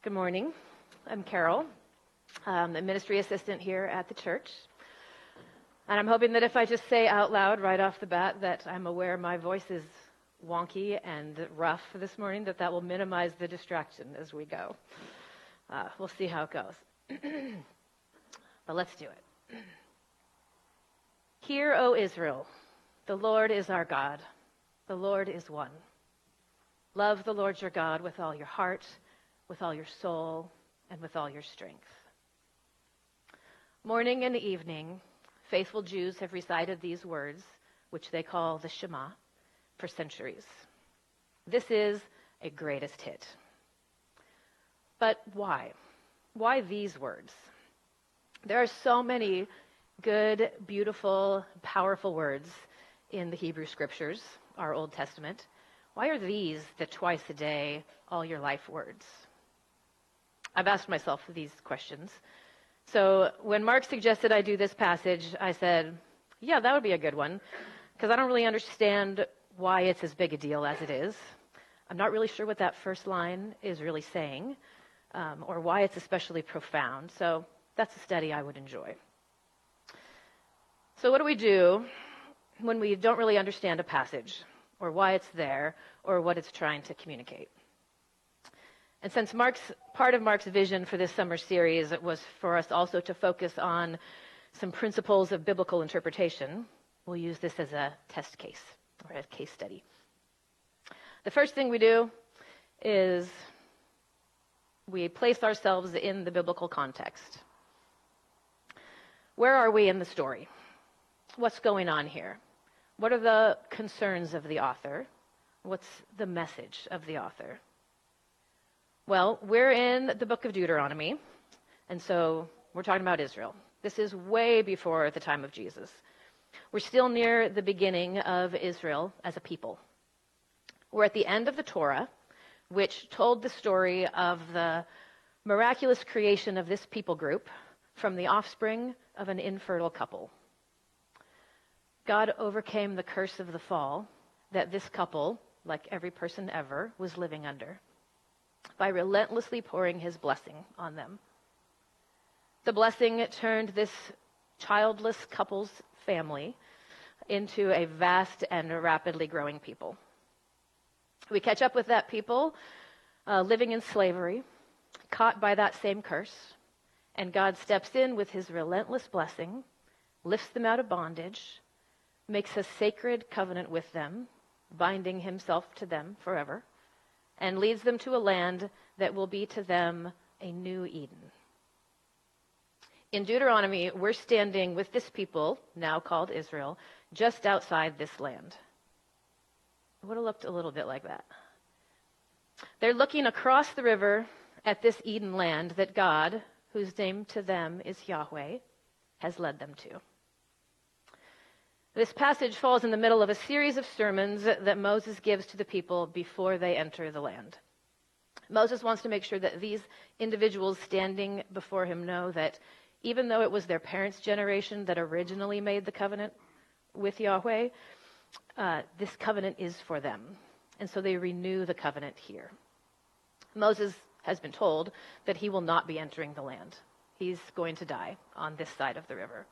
Good morning. I'm Carol. I'm a ministry assistant here at the church. And I'm hoping that if I just say out loud right off the bat that I'm aware my voice is wonky and rough this morning, that will minimize the distraction as we go. We'll see how it goes. But let's do it. Hear, O Israel, the Lord is our God. The Lord is one. Love the Lord your God with all your heart, with all your soul, and with all your strength. Morning and evening, faithful Jews have recited these words, which they call the Shema, for centuries. This is a greatest hit. But why? Why these words? There are so many good, beautiful, powerful words in the Hebrew Scriptures, our Old Testament. Why are these the twice a day, all your life words? I've asked myself these questions. So when Mark suggested I do this passage, I said, yeah, that would be a good one, because I don't really understand why it's as big a deal as it is. I'm not really sure what that first line is really saying, or why it's especially profound. So that's a study I would enjoy. So what do we do when we don't really understand a passage, or why it's there, or what it's trying to communicate? And since part of Mark's vision for this summer series was for us also to focus on some principles of biblical interpretation, we'll use this as a test case, or a case study. The first thing we do is we place ourselves in the biblical context. Where are we in the story? What's going on here? What are the concerns of the author? What's the message of the author? Well, we're in the book of Deuteronomy, and so we're talking about Israel. This is way before the time of Jesus. We're still near the beginning of Israel as a people. We're at the end of the Torah, which told the story of the miraculous creation of this people group from the offspring of an infertile couple. God overcame the curse of the fall that this couple, like every person ever, was living under, by relentlessly pouring his blessing on them. The blessing turned this childless couple's family into a vast and rapidly growing people. We catch up with that people living in slavery, caught by that same curse, and God steps in with his relentless blessing, lifts them out of bondage, makes a sacred covenant with them, binding himself to them forever, and leads them to a land that will be to them a new Eden. In Deuteronomy, we're standing with this people, now called Israel, just outside this land. It would have looked a little bit like that. They're looking across the river at this Eden land that God, whose name to them is Yahweh, has led them to. This passage falls in the middle of a series of sermons that Moses gives to the people before they enter the land. Moses wants to make sure that these individuals standing before him know that even though it was their parents' generation that originally made the covenant with Yahweh, this covenant is for them. And so they renew the covenant here. Moses has been told that he will not be entering the land. He's going to die on this side of the river.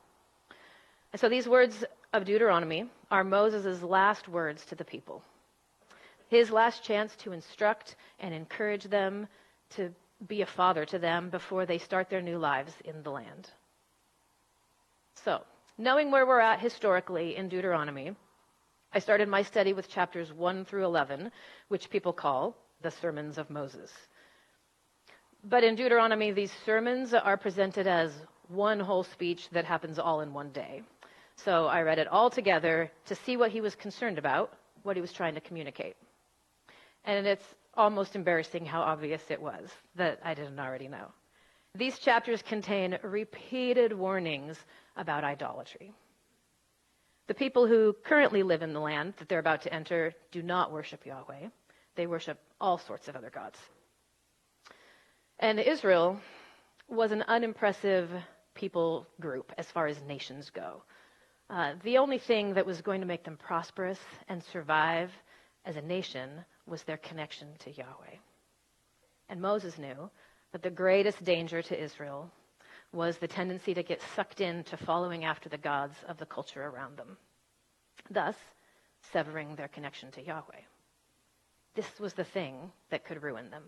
And so these words of Deuteronomy are Moses' last words to the people. His last chance to instruct and encourage them, to be a father to them before they start their new lives in the land. So, knowing where we're at historically in Deuteronomy, I started my study with chapters 1 through 11, which people call the Sermons of Moses. But in Deuteronomy, these sermons are presented as one whole speech that happens all in one day. So I read it all together to see what he was concerned about, what he was trying to communicate. And it's almost embarrassing how obvious it was that I didn't already know. These chapters contain repeated warnings about idolatry. The people who currently live in the land that they're about to enter do not worship Yahweh. They worship all sorts of other gods. And Israel was an unimpressive people group as far as nations go. The only thing that was going to make them prosperous and survive as a nation was their connection to Yahweh. And Moses knew that the greatest danger to Israel was the tendency to get sucked into following after the gods of the culture around them, thus severing their connection to Yahweh. This was the thing that could ruin them.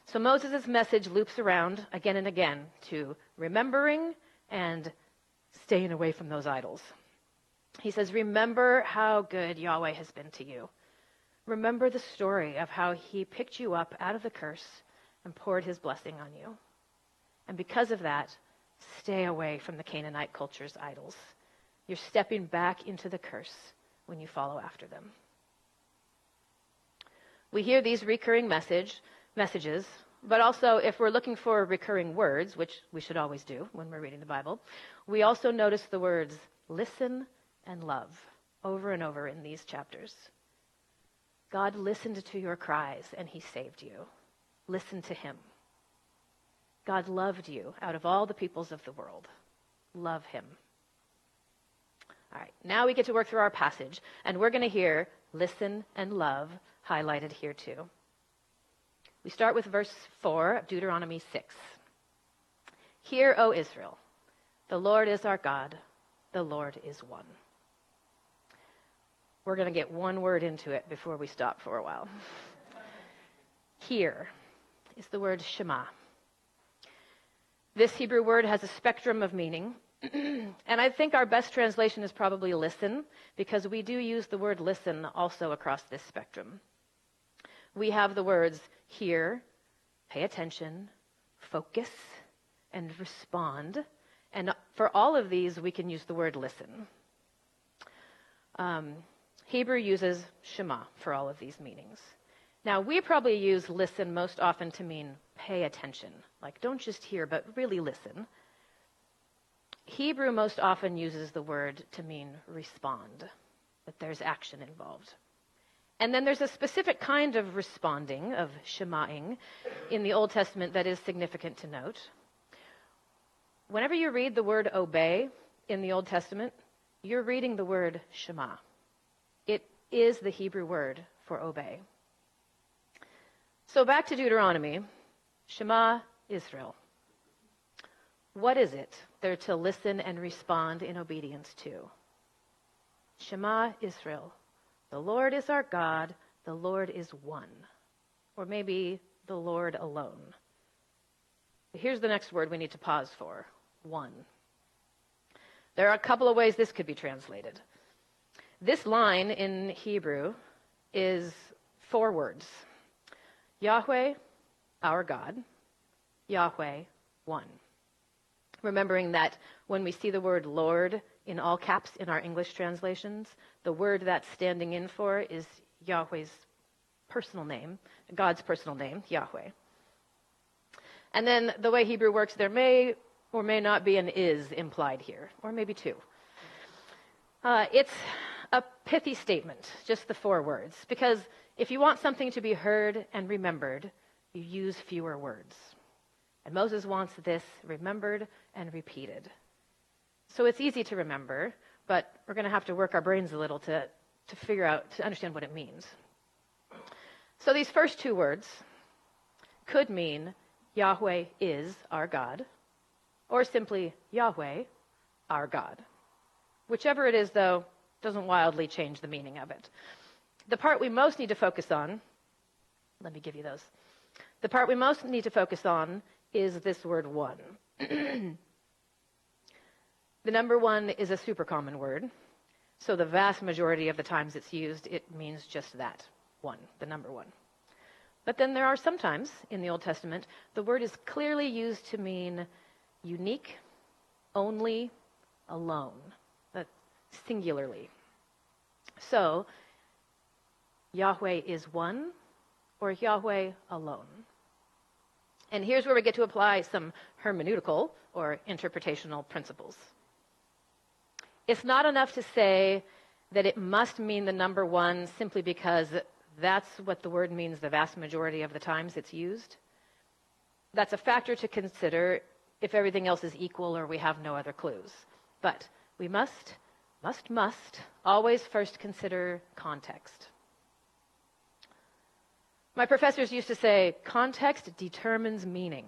So Moses' message loops around again and again to remembering and staying away from those idols. He says, remember how good Yahweh has been to you. Remember the story of how he picked you up out of the curse and poured his blessing on you. And because of that, stay away from the Canaanite culture's idols. You're stepping back into the curse when you follow after them. We hear these recurring messages, but also if we're looking for recurring words, which we should always do when we're reading the Bible, we also notice the words listen and love over and over in these chapters. God listened to your cries and he saved you. Listen to him. God loved you out of all the peoples of the world. Love him. All right, now we get to work through our passage, and we're going to hear listen and love highlighted here too. We start with verse 4 of Deuteronomy 6. Hear, O Israel, the Lord is our God, the Lord is one. We're going to get one word into it before we stop for a while. Hear is the word Shema. This Hebrew word has a spectrum of meaning, and I think our best translation is probably listen, because we do use the word listen also across this spectrum. We have the words hear, pay attention, focus, and respond, and for all of these we can use the word listen. Hebrew uses Shema for all of these meanings. Now, we probably use listen most often to mean pay attention, like don't just hear, but really listen. Hebrew most often uses the word to mean respond, that there's action involved. And then there's a specific kind of responding, of shema'ing, in the Old Testament that is significant to note. Whenever you read the word obey in the Old Testament, you're reading the word Shema. It is the Hebrew word for obey. So back to Deuteronomy. Shema Israel. What is it they're to listen and respond in obedience to? Shema Israel. The Lord is our God. The Lord is one. Or maybe the Lord alone. Here's the next word we need to pause for. One. There are a couple of ways this could be translated. This line in Hebrew is 4 words. Yahweh, our God. Yahweh, one. Remembering that when we see the word Lord in all caps in our English translations, the word that's standing in for is Yahweh's personal name, God's personal name, Yahweh. And then the way Hebrew works, there may or may not be an is implied here, or maybe 2. It's a pithy statement, just the 4 words, because if you want something to be heard and remembered, you use fewer words. And Moses wants this remembered and repeated. So it's easy to remember, but we're going to have to work our brains a little to figure out, to understand what it means. So these first 2 words could mean Yahweh is our God, or simply Yahweh, our God. Whichever it is, though, doesn't wildly change the meaning of it. The part we most need to focus on, let me give you those. The part we most need to focus on is this word one. The number 1 is a super common word, so the vast majority of the times it's used, it means just that, 1, the number 1. But then there are some times in the Old Testament, the word is clearly used to mean unique, only, alone, singularly. So, Yahweh is one, or Yahweh alone. And here's where we get to apply some hermeneutical or interpretational principles. It's not enough to say that it must mean the number 1 simply because that's what the word means the vast majority of the times it's used. That's a factor to consider if everything else is equal or we have no other clues. But we must always first consider context. My professors used to say, context determines meaning.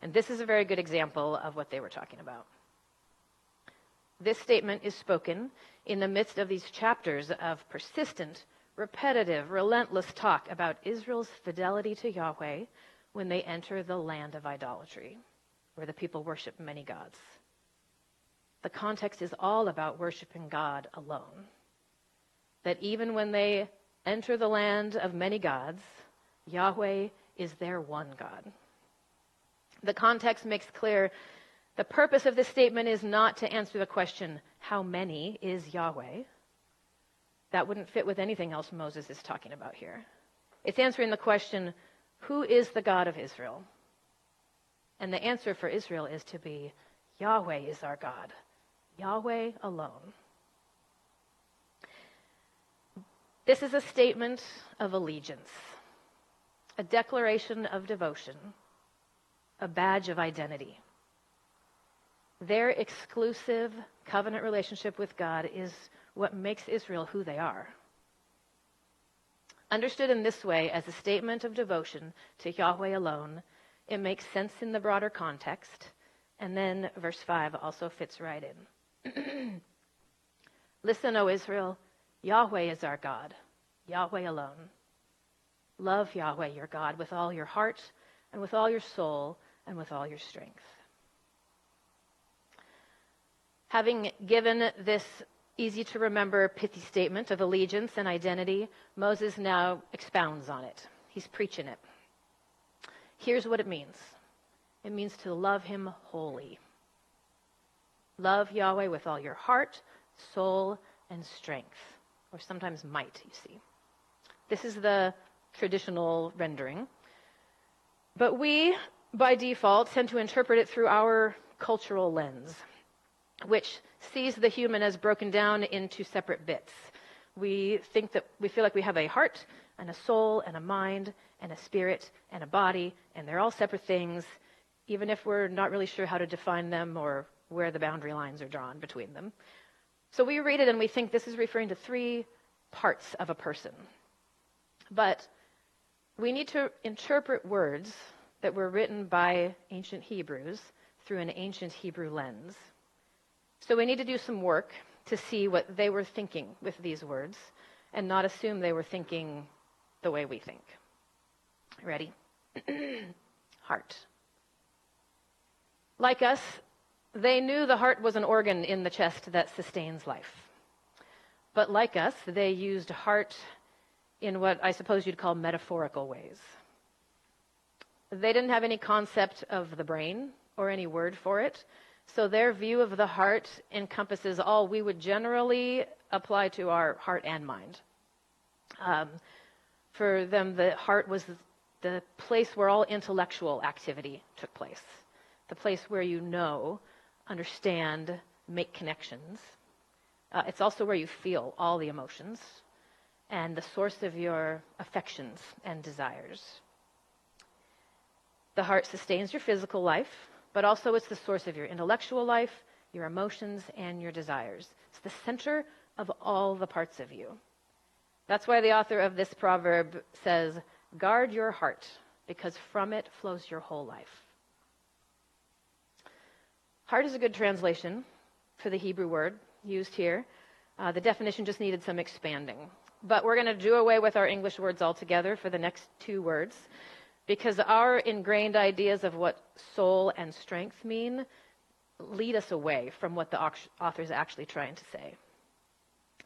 And this is a very good example of what they were talking about. This statement is spoken in the midst of these chapters of persistent, repetitive, relentless talk about Israel's fidelity to Yahweh when they enter the land of idolatry, where the people worship many gods. The context is all about worshiping God alone. That even when they enter the land of many gods, Yahweh is their one God. The context makes clear the purpose of this statement is not to answer the question, how many is Yahweh? That wouldn't fit with anything else Moses is talking about here. It's answering the question, who is the God of Israel? And the answer for Israel is to be, Yahweh is our God. Yahweh alone. This is a statement of allegiance, a declaration of devotion, a badge of identity. Their exclusive covenant relationship with God is what makes Israel who they are. Understood in this way as a statement of devotion to Yahweh alone, it makes sense in the broader context, and then verse 5 also fits right in. Listen, O Israel, Yahweh is our God, Yahweh alone. Love Yahweh your God with all your heart and with all your soul and with all your strength. Having given this easy-to-remember, pithy statement of allegiance and identity, Moses now expounds on it. He's preaching it. Here's what it means. It means to love him wholly. Love Yahweh with all your heart, soul, and strength, or sometimes might, you see. This is the traditional rendering. But we, by default, tend to interpret it through our cultural lens, which sees the human as broken down into separate bits. We feel like we have a heart and a soul and a mind and a spirit and a body, and they're all separate things, even if we're not really sure how to define them or where the boundary lines are drawn between them. So we read it and we think this is referring to three parts of a person. But we need to interpret words that were written by ancient Hebrews through an ancient Hebrew lens. So we need to do some work to see what they were thinking with these words and not assume they were thinking the way we think. Ready? Heart. Like us, they knew the heart was an organ in the chest that sustains life. But like us, they used heart in what I suppose you'd call metaphorical ways. They didn't have any concept of the brain or any word for it, so their view of the heart encompasses all we would generally apply to our heart and mind. For them, the heart was the place where all intellectual activity took place, the place where you know, understand, make connections. It's also where you feel all the emotions and the source of your affections and desires. The heart sustains your physical life, but also it's the source of your intellectual life, your emotions, and your desires. It's the center of all the parts of you. That's why the author of this proverb says, guard your heart, because from it flows your whole life. Heart is a good translation for the Hebrew word used here. The definition just needed some expanding. But we're going to do away with our English words altogether for the next two words, because our ingrained ideas of what soul and strength mean lead us away from what the author is actually trying to say.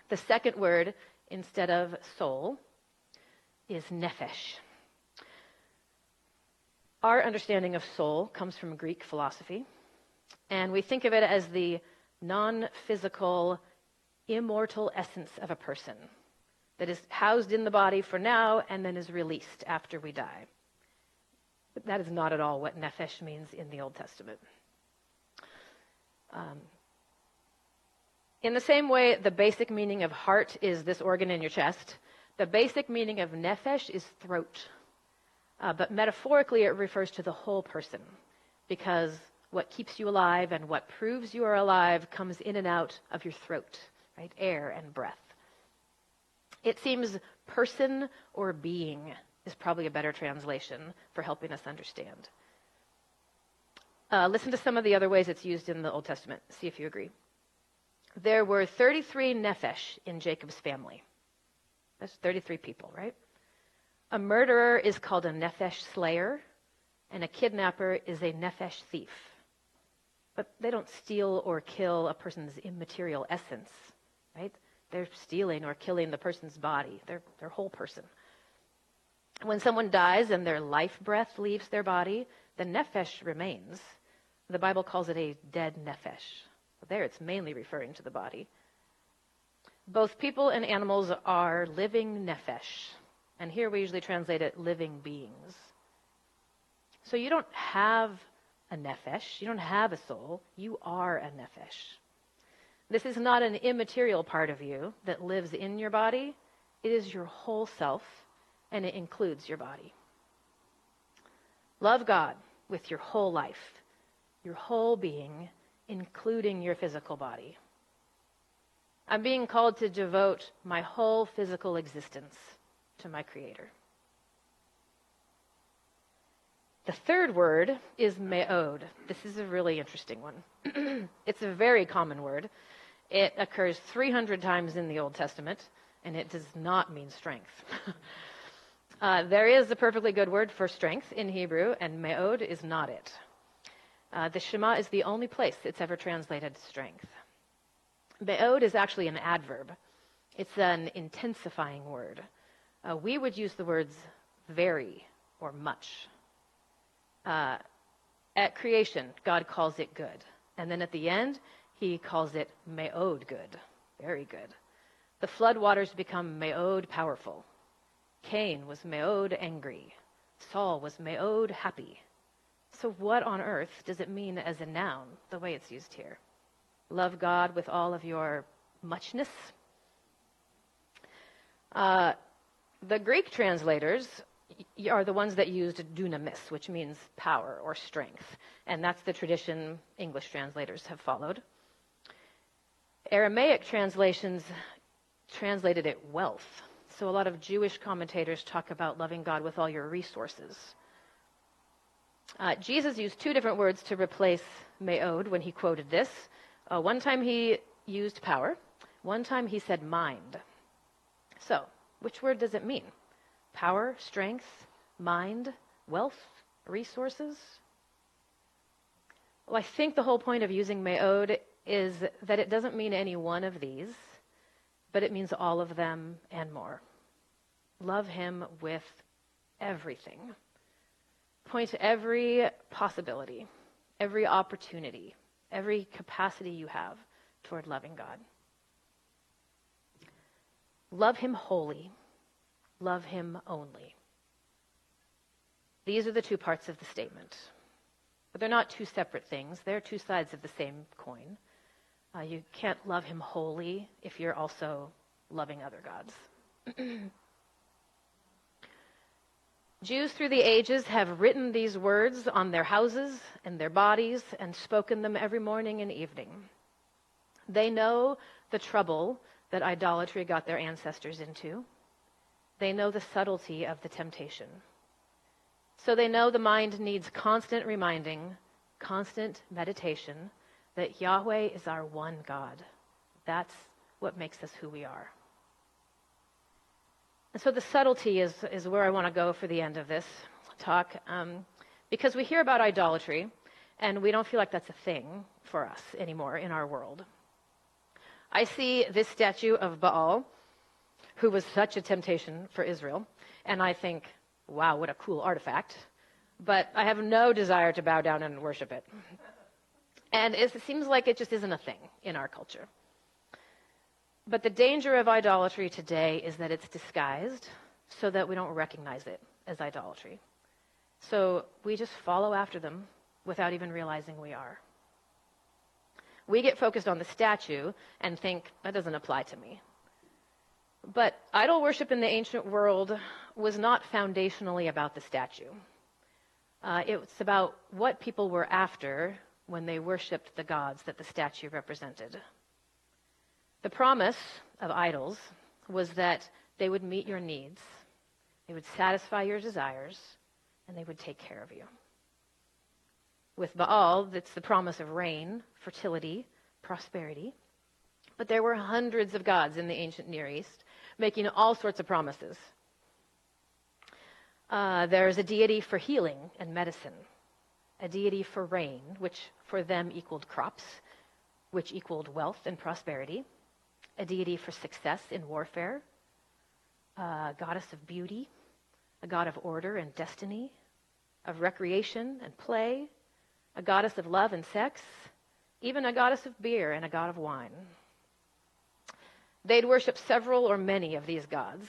The second word, instead of soul, is nephesh. Our understanding of soul comes from Greek philosophy, and we think of it as the non-physical, immortal essence of a person that is housed in the body for now and then is released after we die. But that is not at all what nephesh means in the Old Testament. In the same way, the basic meaning of heart is this organ in your chest. The basic meaning of nephesh is throat. But metaphorically, it refers to the whole person, because what keeps you alive and what proves you are alive comes in and out of your throat, right? Air and breath. It seems person or being is probably a better translation for helping us understand. Listen to some of the other ways it's used in the Old Testament. See if you agree. There were 33 nephesh in Jacob's family. That's 33 people, right? A murderer is called a nephesh slayer, and a kidnapper is a nephesh thief. But they don't steal or kill a person's immaterial essence, right? They're stealing or killing the person's body, their whole person. When someone dies and their life breath leaves their body, the nephesh remains. The Bible calls it a dead nephesh. There it's mainly referring to the body. Both people and animals are living nephesh. And here we usually translate it living beings. So you don't have a nephesh. You don't have a soul. You are a nephesh. This is not an immaterial part of you that lives in your body. It is your whole self, and it includes your body. Love God with your whole life, your whole being, including your physical body. I'm being called to devote my whole physical existence to my Creator. The third word is me'od. This is a really interesting one. It's a very common word. It occurs 300 times in the Old Testament, and it does not mean strength. There is a perfectly good word for strength in Hebrew, and me'od is not it. The Shema is the only place it's ever translated strength. Me'od is actually an adverb. It's an intensifying word. We would use the words very or much. At creation, God calls it good. And then at the end, he calls it me'od good, very good. The flood waters become me'od powerful. Cain was me'od angry. Saul was me'od happy. So what on earth does it mean as a noun, the way it's used here? Love God with all of your muchness? The Greek translators are the ones that used dunamis, which means power or strength. And that's the tradition English translators have followed. Aramaic translations translated it wealth. So a lot of Jewish commentators talk about loving God with all your resources. Jesus used two different words to replace me'od when he quoted this. One time he used power. One time he said mind. So, which word does it mean? Power, strength, mind, wealth, resources? Well, I think the whole point of using me'od is that it doesn't mean any one of these, but it means all of them and more. Love him with everything. Point to every possibility, every opportunity, every capacity you have toward loving God. Love him wholly. Love him only. These are the two parts of the statement. But they're not two separate things. They're two sides of the same coin. You can't love him wholly if you're also loving other gods. Jews through the ages have written these words on their houses and their bodies and spoken them every morning and evening. They know the trouble that idolatry got their ancestors into. They know the subtlety of the temptation. So they know the mind needs constant reminding, constant meditation that Yahweh is our one God. That's what makes us who we are. And so the subtlety is where I want to go for the end of this talk, because we hear about idolatry, and we don't feel like that's a thing for us anymore in our world. I see this statue of Baal, who was such a temptation for Israel, and I think, wow, what a cool artifact. But I have no desire to bow down and worship it. And it seems like it just isn't a thing in our culture. But the danger of idolatry today is that it's disguised so that we don't recognize it as idolatry. So we just follow after them without even realizing we are. We get focused on the statue and think, that doesn't apply to me. But idol worship in the ancient world was not foundationally about the statue. It's about what people were after when they worshipped the gods that the statue represented. The promise of idols was that they would meet your needs, They would satisfy your desires, and they would take care of you. With Baal, it's the promise of rain, fertility, prosperity. But there were hundreds of gods in the ancient Near East, making all sorts of promises. There's a deity for healing and medicine, a deity for rain, which for them equaled crops, which equaled wealth and prosperity, a deity for success in warfare, a goddess of beauty, a god of order and destiny, of recreation and play, a goddess of love and sex, even a goddess of beer and a god of wine. They'd worship several or many of these gods,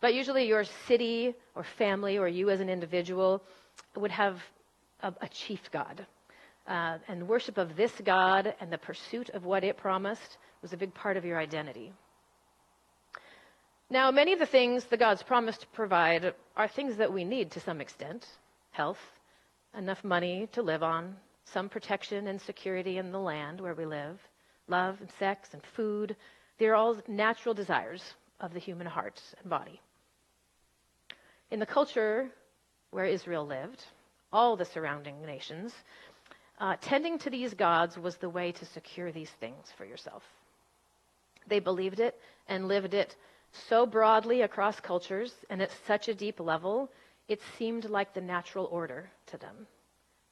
but usually your city or family or you as an individual would have a chief god. And worship of this god and the pursuit of what it promised was a big part of your identity. Now, many of the things the gods promised to provide are things that we need to some extent. Health, enough money to live on, some protection and security in the land where we live, love and sex and food. They're all natural desires of the human heart and body. In the culture where Israel lived, all the surrounding nations, tending to these gods was the way to secure these things for yourself. They believed it and lived it so broadly across cultures and at such a deep level, it seemed like the natural order to them.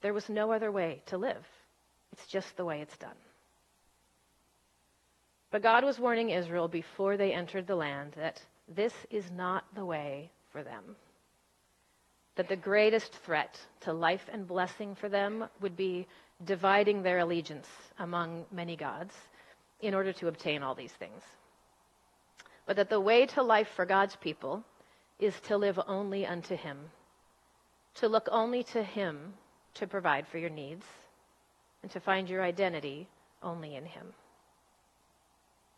There was no other way to live. It's just the way it's done. But God was warning Israel before they entered the land that this is not the way for them. That the greatest threat to life and blessing for them would be dividing their allegiance among many gods in order to obtain all these things. But that the way to life for God's people is to live only unto Him, to look only to Him to provide for your needs, and to find your identity only in Him.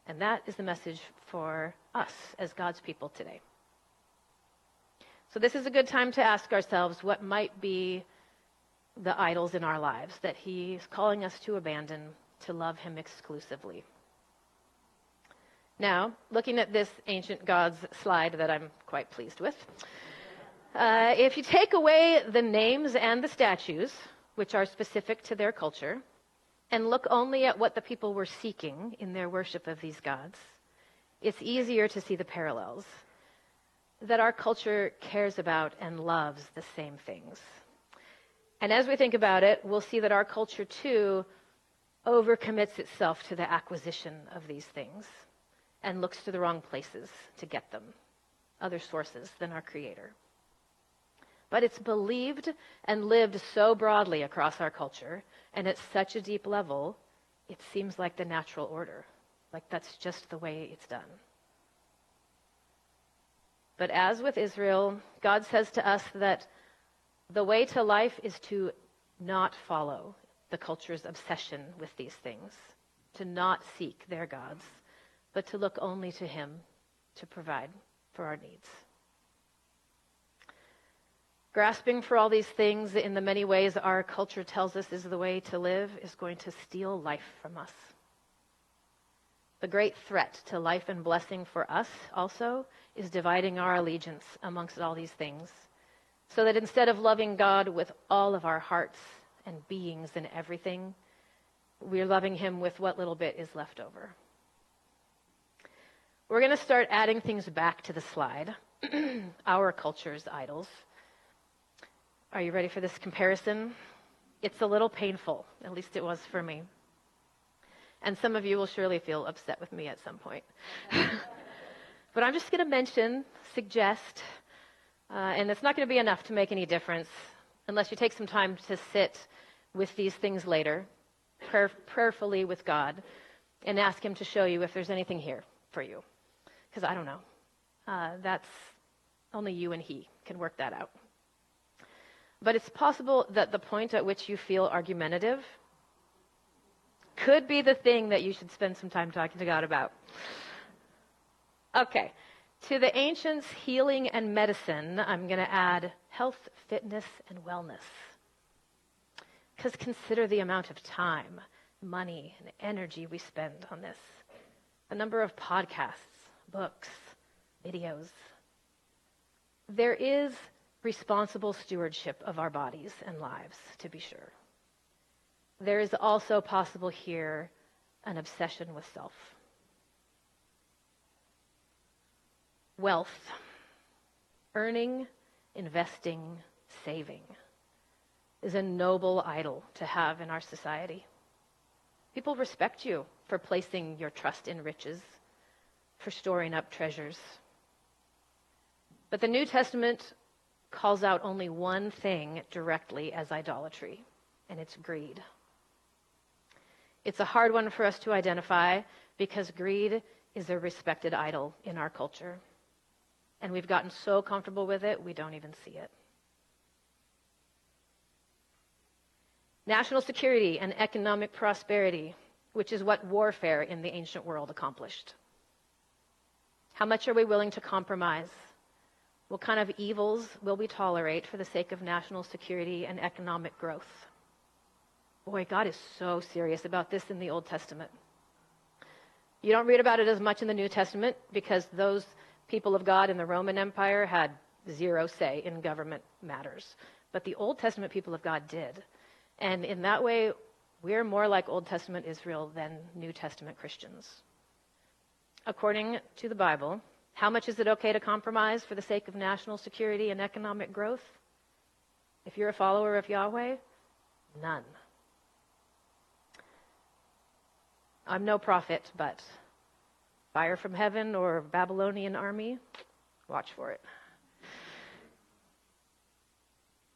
And that is the message for us as God's people today. So this is a good time to ask ourselves what might be the idols in our lives that He is calling us to abandon, to love Him exclusively. Now, looking at this ancient gods slide that I'm quite pleased with, if you take away the names and the statues, which are specific to their culture, and look only at what the people were seeking in their worship of these gods, it's easier to see the parallels, that our culture cares about and loves the same things. And as we think about it, we'll see that our culture, too, overcommits itself to the acquisition of these things and looks to the wrong places to get them, other sources than our Creator. But it's believed and lived so broadly across our culture, and at such a deep level, it seems like the natural order, like that's just the way it's done. But as with Israel, God says to us that the way to life is to not follow the culture's obsession with these things, to not seek their gods, but to look only to Him to provide for our needs. Grasping for all these things in the many ways our culture tells us is the way to live is going to steal life from us. The great threat to life and blessing for us also is dividing our allegiance amongst all these things, so that instead of loving God with all of our hearts and beings and everything, we're loving Him with what little bit is left over. We're going to start adding things back to the slide, our culture's idols. Are you ready for this comparison? It's a little painful, at least it was for me. And some of you will surely feel upset with me at some point. But I'm just going to suggest, and it's not going to be enough to make any difference unless you take some time to sit with these things later, prayerfully with God, and ask Him to show you if there's anything here for you. Because I don't know. That's only you and He can work that out. But it's possible that the point at which you feel argumentative could be the thing that you should spend some time talking to God about. Okay, to the ancients' healing and medicine, I'm going to add health, fitness, and wellness. Because consider the amount of time, money, and energy we spend on this. The number of podcasts, books, videos. There is responsible stewardship of our bodies and lives, to be sure. There is also possible here an obsession with self. Wealth, earning, investing, saving, is a noble idol to have in our society. People respect you for placing your trust in riches, for storing up treasures. But the New Testament calls out only one thing directly as idolatry, and it's greed. It's a hard one for us to identify because greed is a respected idol in our culture. And we've gotten so comfortable with it, we don't even see it. National security and economic prosperity, which is what warfare in the ancient world accomplished. How much are we willing to compromise? What kind of evils will we tolerate for the sake of national security and economic growth? Boy, God is so serious about this in the Old Testament. You don't read about it as much in the New Testament because those people of God in the Roman Empire had zero say in government matters. But the Old Testament people of God did. And in that way, we're more like Old Testament Israel than New Testament Christians. According to the Bible, how much is it okay to compromise for the sake of national security and economic growth? If you're a follower of Yahweh, none. I'm no prophet, but fire from heaven or Babylonian army, watch for it.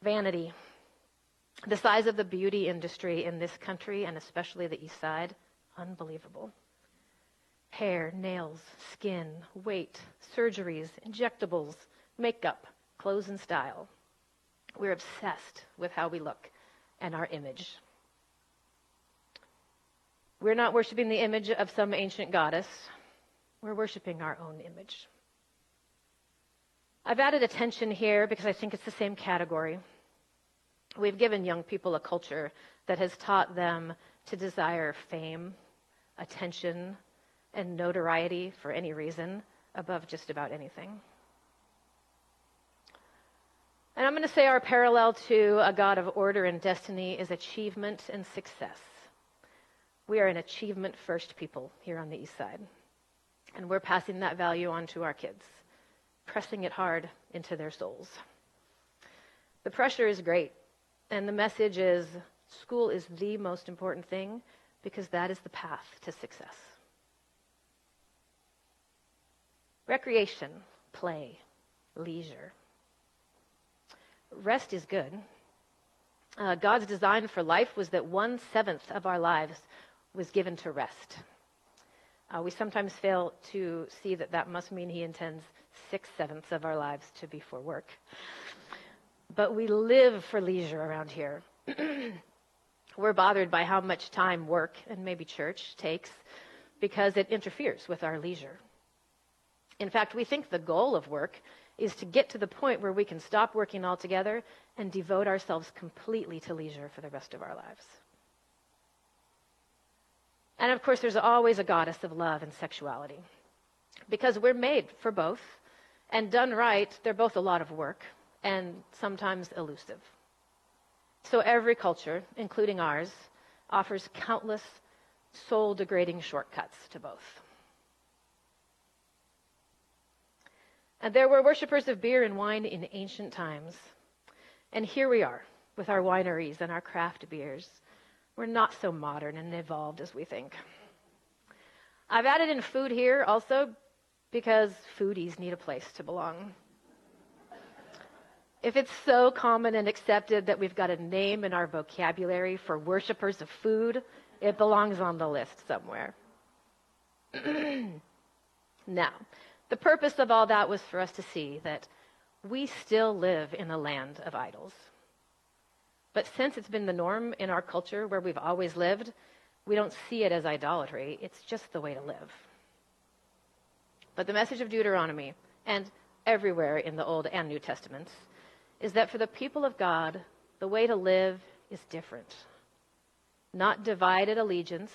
Vanity. The size of the beauty industry in this country, and especially the East Side, unbelievable. Hair, nails, skin, weight, surgeries, injectables, makeup, clothes and style. We're obsessed with how we look and our image. We're not worshiping the image of some ancient goddess. We're worshiping our own image. I've added attention here because I think it's the same category. We've given young people a culture that has taught them to desire fame, attention, and notoriety for any reason above just about anything. And I'm going to say our parallel to a God of order and destiny is achievement and success. We are an achievement-first people here on the East Side. And we're passing that value on to our kids, pressing it hard into their souls. The pressure is great. And the message is school is the most important thing because that is the path to success. Recreation, play, leisure. Rest is good. God's design for life was that 1/7 of our lives was given to rest. We sometimes fail to see that that must mean he intends 6/7 of our lives to be for work. But we live for leisure around here. We're bothered by how much time work and maybe church takes because it interferes with our leisure. In fact, we think the goal of work is to get to the point where we can stop working altogether and devote ourselves completely to leisure for the rest of our lives. And of course, there's always a goddess of love and sexuality because we're made for both, and done right, they're both a lot of work and sometimes elusive. So every culture, including ours, offers countless soul-degrading shortcuts to both. And there were worshipers of beer and wine in ancient times. And here we are with our wineries and our craft beers. We're not so modern and evolved as we think. I've added in food here also because foodies need a place to belong. If it's so common and accepted that we've got a name in our vocabulary for worshipers of food, it belongs on the list somewhere. Now, the purpose of all that was for us to see that we still live in a land of idols. But since it's been the norm in our culture where we've always lived, we don't see it as idolatry. It's just the way to live. But the message of Deuteronomy, and everywhere in the Old and New Testaments, is that for the people of God, the way to live is different. Not divided allegiance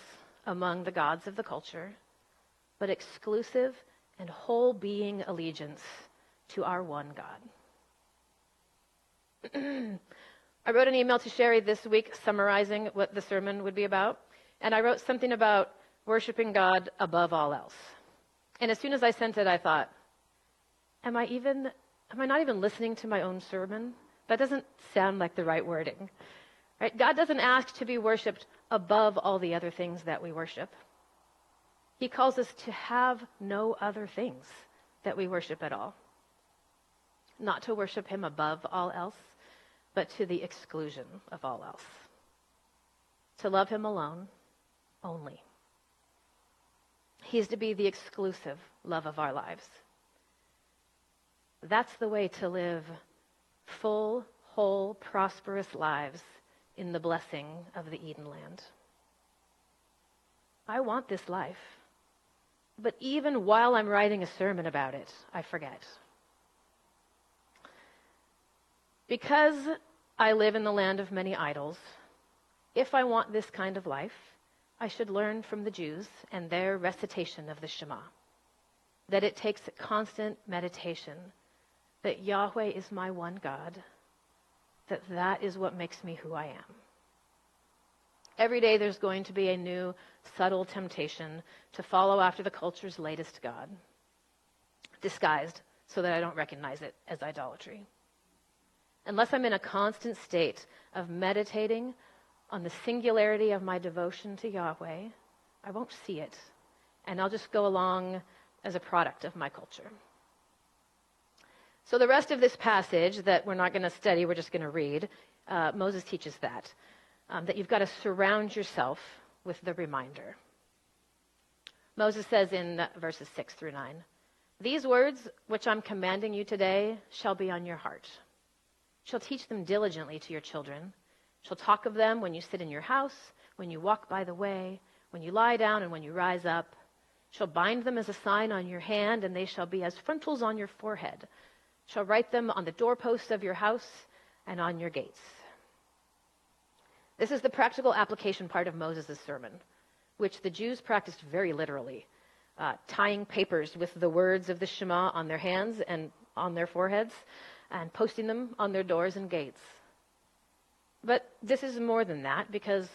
among the gods of the culture, but exclusive and whole being allegiance to our one God. I wrote an email to Sherry this week summarizing what the sermon would be about, and I wrote something about worshiping God above all else. And as soon as I sent it, I thought, am I not even listening to my own sermon? That doesn't sound like the right wording. Right? God doesn't ask to be worshipped above all the other things that we worship. He calls us to have no other things that we worship at all. Not to worship him above all else, but to the exclusion of all else. To love him alone, only. He's to be the exclusive love of our lives. That's the way to live full, whole, prosperous lives in the blessing of the Eden land. I want this life. But even while I'm writing a sermon about it, I forget. Because I live in the land of many idols, if I want this kind of life, I should learn from the Jews and their recitation of the Shema, that it takes constant meditation, that Yahweh is my one God, that is what makes me who I am. Every day there's going to be a new, subtle temptation to follow after the culture's latest god, disguised so that I don't recognize it as idolatry. Unless I'm in a constant state of meditating on the singularity of my devotion to Yahweh, I won't see it, and I'll just go along as a product of my culture. So the rest of this passage that we're not going to study, we're just going to read, Moses teaches that you've got to surround yourself with the reminder. Moses says in verses 6 through 9, "These words which I'm commanding you today shall be on your heart. You shall teach them diligently to your children. You shall talk of them when you sit in your house, when you walk by the way, when you lie down and when you rise up. You shall bind them as a sign on your hand, and they shall be as frontals on your forehead. You shall write them on the doorposts of your house and on your gates." This is the practical application part of Moses' sermon, which the Jews practiced very literally, tying papers with the words of the Shema on their hands and on their foreheads, and posting them on their doors and gates. But this is more than that, because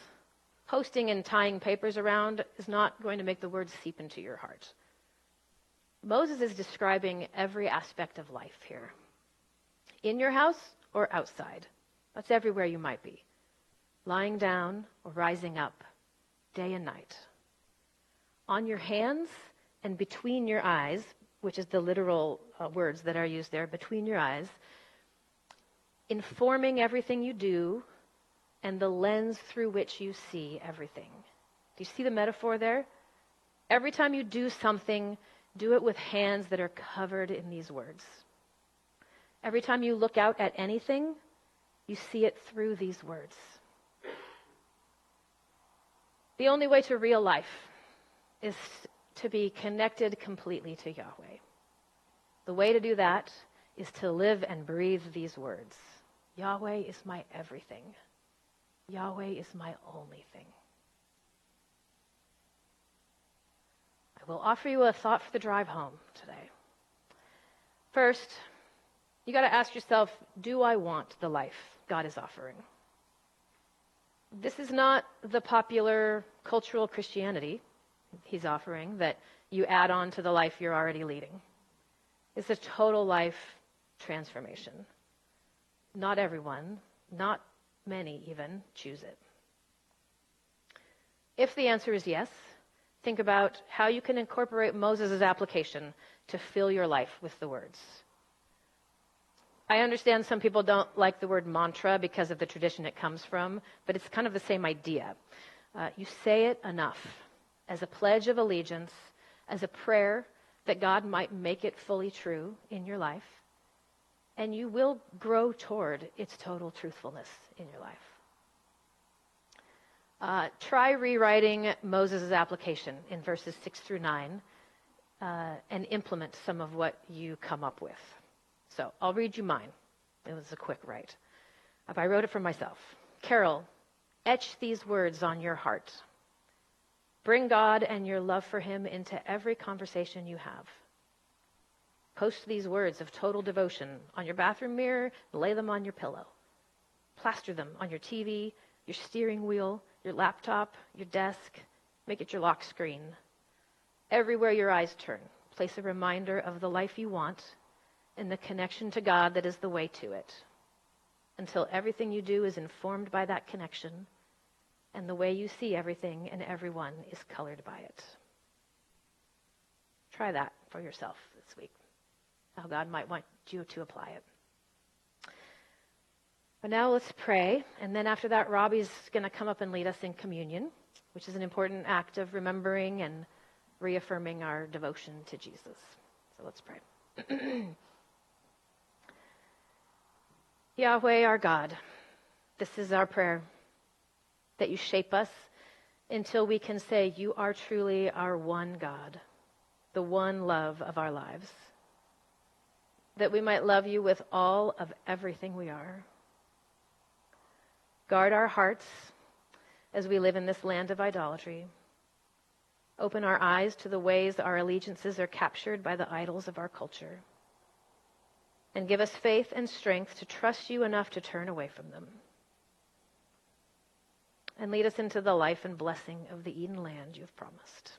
posting and tying papers around is not going to make the words seep into your heart. Moses is describing every aspect of life here. In your house or outside. That's everywhere you might be. Lying down or rising up, day and night. On your hands and between your eyes, which is the literal words that are used there, between your eyes, informing everything you do and the lens through which you see everything. Do you see the metaphor there? Every time you do something, do it with hands that are covered in these words. Every time you look out at anything, you see it through these words. The only way to real life is to be connected completely to Yahweh. The way to do that is to live and breathe these words. Yahweh is my everything. Yahweh is my only thing. I will offer you a thought for the drive home today. First, you got to ask yourself, do I want the life God is offering? This is not the popular cultural Christianity he's offering that you add on to the life you're already leading. It's a total life transformation. Not everyone, not many even, choose it. If the answer is yes, think about how you can incorporate Moses' application to fill your life with the words. I understand some people don't like the word mantra because of the tradition it comes from, but it's kind of the same idea. You say it enough as a pledge of allegiance, as a prayer that God might make it fully true in your life, and you will grow toward its total truthfulness in your life. Try rewriting Moses' application in verses 6 through 9 and implement some of what you come up with. So I'll read you mine. It was a quick write. I wrote it for myself. Carol, etch these words on your heart. Bring God and your love for him into every conversation you have. Post these words of total devotion on your bathroom mirror, lay them on your pillow. Plaster them on your TV, your steering wheel, your laptop, your desk. Make it your lock screen. Everywhere your eyes turn, place a reminder of the life you want and the connection to God that is the way to it, until everything you do is informed by that connection and the way you see everything and everyone is colored by it. Try that for yourself this week, how God might want you to apply it. But now let's pray, and then after that, Robbie's going to come up and lead us in communion, which is an important act of remembering and reaffirming our devotion to Jesus. So let's pray. Yahweh, our God, this is our prayer, that you shape us until we can say you are truly our one God, the one love of our lives, that we might love you with all of everything we are. Guard our hearts as we live in this land of idolatry. Open our eyes to the ways our allegiances are captured by the idols of our culture. And give us faith and strength to trust you enough to turn away from them. And lead us into the life and blessing of the Eden land you have promised.